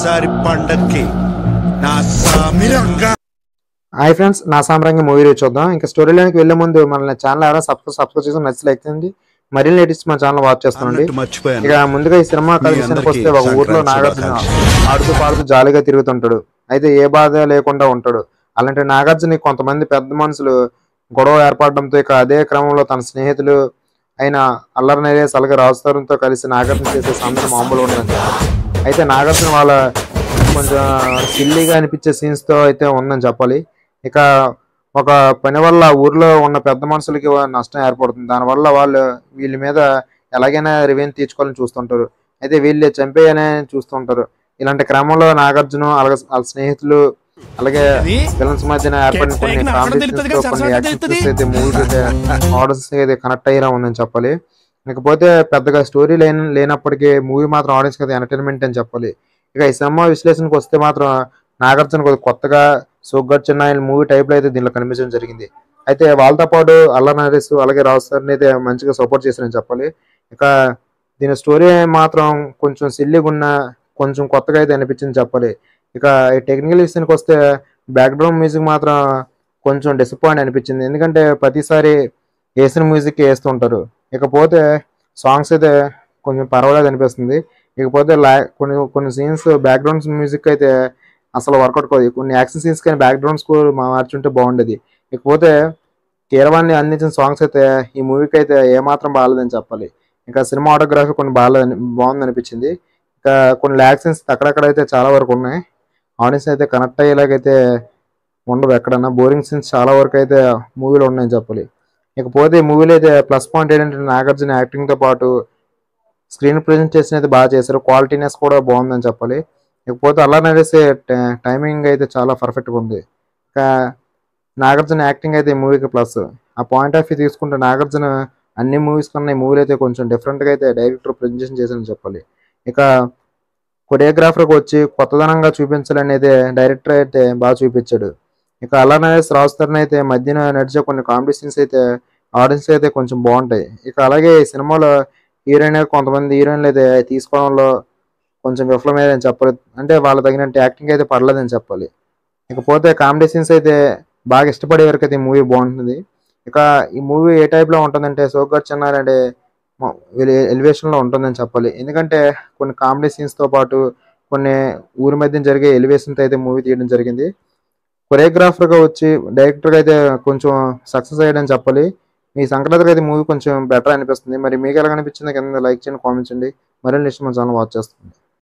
ఈసారి పండక్కి నా సామిరంగా. హాయ్ ఫ్రెండ్స్, నా సామ్రాంగి మూవీ రివ్యూ చూద్దాం. ఇంకా స్టోరీ లైన్కి వెళ్లే ముందు మన ఛానల్ ఎవరైనా సబ్స్క్రైబ్ చేసి నచ్చి లైక్ చేయండి. మరిన్ని లేటెస్ట్ మా ఛానల్ వాచ్ చేస్తానండి. ఇక ముందుగా ఈ సినిమా కథ విషయానికి వస్తే, ఒక ఊర్లో నాగార్జున ఆడుతూ పాడుతూ జాలీగా తిరుగుతుంటాడు. అయితే ఏ బాధ లేకుండా ఉంటాడు. అలాంటి నాగార్జున కొంతమంది పెద్ద మనుషులు గొడవ ఏర్పడడంతో, ఇక అదే క్రమంలో తన స్నేహితులు అయిన అల్లరి నరేష్ అలాగే రాజుతో కలిసి నాగార్జున చేసే సందర్భం మామూలు ఉండదు. అయితే నాగార్జున వాళ్ళ కొంచెం సిల్లీగా అనిపించే సీన్స్ తో అయితే ఉందని చెప్పాలి. ఇక ఒక పని వల్ల ఊర్లో ఉన్న పెద్ద మనుషులకి నష్టం ఏర్పడుతుంది. దానివల్ల వాళ్ళు వీళ్ళ మీద ఎలాగైనా రివెంజ్ తీర్చుకోవాలని చూస్తుంటారు. అయితే వీళ్ళు చంపేయనే చూస్తుంటారు. ఇలాంటి క్రమంలో నాగార్జున అలాగే వాళ్ళ స్నేహితులు అలాగే విలన్స్ మధ్యన ఏర్పడిన కొన్ని కాంపిటీషన్స్, కొన్ని యాక్టివిటీస్ అయితే మూవీస్ అయితే ఆడియన్స్ అయితే కనెక్ట్ అయ్యేలా ఉందని చెప్పాలి. ఇకపోతే పెద్దగా స్టోరీ లేనప్పటికీ మూవీ మాత్రం ఆడియన్స్ అయితే ఎంటర్టైన్మెంట్ అని చెప్పాలి. ఇక ఈ సినిమా విశ్లేషణకు వస్తే మాత్రం నాగార్జున కొత్తగా సోగ్గాడ్ చిన్న మూవీ టైప్ లో అయితే దీనిలో కనిపించడం జరిగింది. అయితే వాళ్ళతో పాటు అల్లరి నరేష్ అలాగే రావు సార్ని అయితే మంచిగా సపోర్ట్ చేశారని చెప్పాలి. ఇక దీని స్టోరీ మాత్రం కొంచెం సిల్లీగా ఉన్న కొంచెం కొత్తగా అయితే అనిపించింది చెప్పాలి. ఇక ఈ టెక్నికల్ విషయానికి వస్తే బ్యాక్గ్రౌండ్ మ్యూజిక్ మాత్రం కొంచెం డిసప్పాయింట్ అనిపించింది. ఎందుకంటే ప్రతిసారి వేసిన మ్యూజిక్ వేస్తుంటారు. ఇకపోతే సాంగ్స్ అయితే కొంచెం పర్వాలేదు అనిపిస్తుంది. ఇకపోతే కొన్ని సీన్స్ బ్యాక్గ్రౌండ్ మ్యూజిక్ అయితే అసలు వర్కౌట్ కాదు. కొన్ని యాక్షన్ సీన్స్ కానీ బ్యాక్గ్రౌండ్ స్కోర్ మార్చుంటే బాగుండేది. ఇకపోతే కీరవాణి అందించిన సాంగ్స్ అయితే ఈ మూవీకి అయితే ఏమాత్రం బాగాలేదని చెప్పాలి. ఇంకా సినిమాటోగ్రఫీ కొన్ని బాగుంది అనిపించింది. ఇంకా కొన్ని ల్యాక్ సీన్స్ అక్కడక్కడైతే చాలా వరకు ఉన్నాయి. ఆడియన్స్ అయితే కనెక్ట్ అయ్యేలాగైతే ఉండవు. ఎక్కడన్నా బోరింగ్ సీన్స్ చాలా వరకు అయితే మూవీలో ఉన్నాయని చెప్పాలి. ఇకపోతే ఈ మూవీలో అయితే ప్లస్ పాయింట్ ఏంటంటే నాగార్జున యాక్టింగ్తో పాటు స్క్రీన్ ప్రెజెంటేషన్ అయితే బాగా చేశారు. క్వాలిటీనెస్ కూడా బాగుందని చెప్పాలి. ఇకపోతే అల్లరి నరేష్ టైమింగ్ అయితే చాలా పర్ఫెక్ట్గా ఉంది. ఇంకా నాగార్జున యాక్టింగ్ అయితే ఈ మూవీకి ప్లస్. ఆ పాయింట్ ఆఫ్ వ్యూ తీసుకుంటే నాగార్జున అన్ని మూవీస్ కన్నా ఈ మూవీలో అయితే కొంచెం డిఫరెంట్గా అయితే డైరెక్టర్ ప్రెజెంటేషన్ చేశారని చెప్పాలి. ఇక కొరియోగ్రాఫర్కి వచ్చి కొత్తదనంగా చూపించాలనేది డైరెక్టర్ అయితే బాగా చూపించాడు. ఇక అల్లరి నరేష్ రావుతర్ని అయితే మధ్యన నడిచే కొన్ని కాంపిటీషన్స్ అయితే ఆడియన్స్ అయితే కొంచెం బాగుంటాయి. ఇక అలాగే ఈ సినిమాలో హీరోయిన్ కొంతమంది హీరోయిన్లు అయితే తీసుకోవడంలో కొంచెం విఫలమేదని చెప్పాలి. అంటే వాళ్ళ తగినట్టు యాక్టింగ్ అయితే పడలేదని చెప్పాలి. ఇకపోతే కామెడీ సీన్స్ అయితే బాగా ఇష్టపడే వరకు అయితే ఈ మూవీ బాగుంటుంది. ఇక ఈ మూవీ ఏ టైప్లో ఉంటుందంటే సోగ్గాడ్ చిన్న అంటే ఎలివేషన్లో ఉంటుందని చెప్పాలి. ఎందుకంటే కొన్ని కామెడీ సీన్స్తో పాటు కొన్ని ఊరి మధ్య జరిగే ఎలివేషన్తో అయితే మూవీ తీయడం జరిగింది. కొరియోగ్రాఫర్గా వచ్చి డైరెక్టర్గా అయితే కొంచెం సక్సెస్ అయ్యాడని చెప్పాలి. మీ సంక్రాంతికి అయితే మూవీ కొంచెం బెటర్ అనిపిస్తుంది. మరి మీకు ఎలా అనిపించింది కింద లైక్ చేయండి, కామెంట్ చేయండి. మరిన్ని ఇష్టం మన ఛానల్ వాచ్ చేస్తుంది.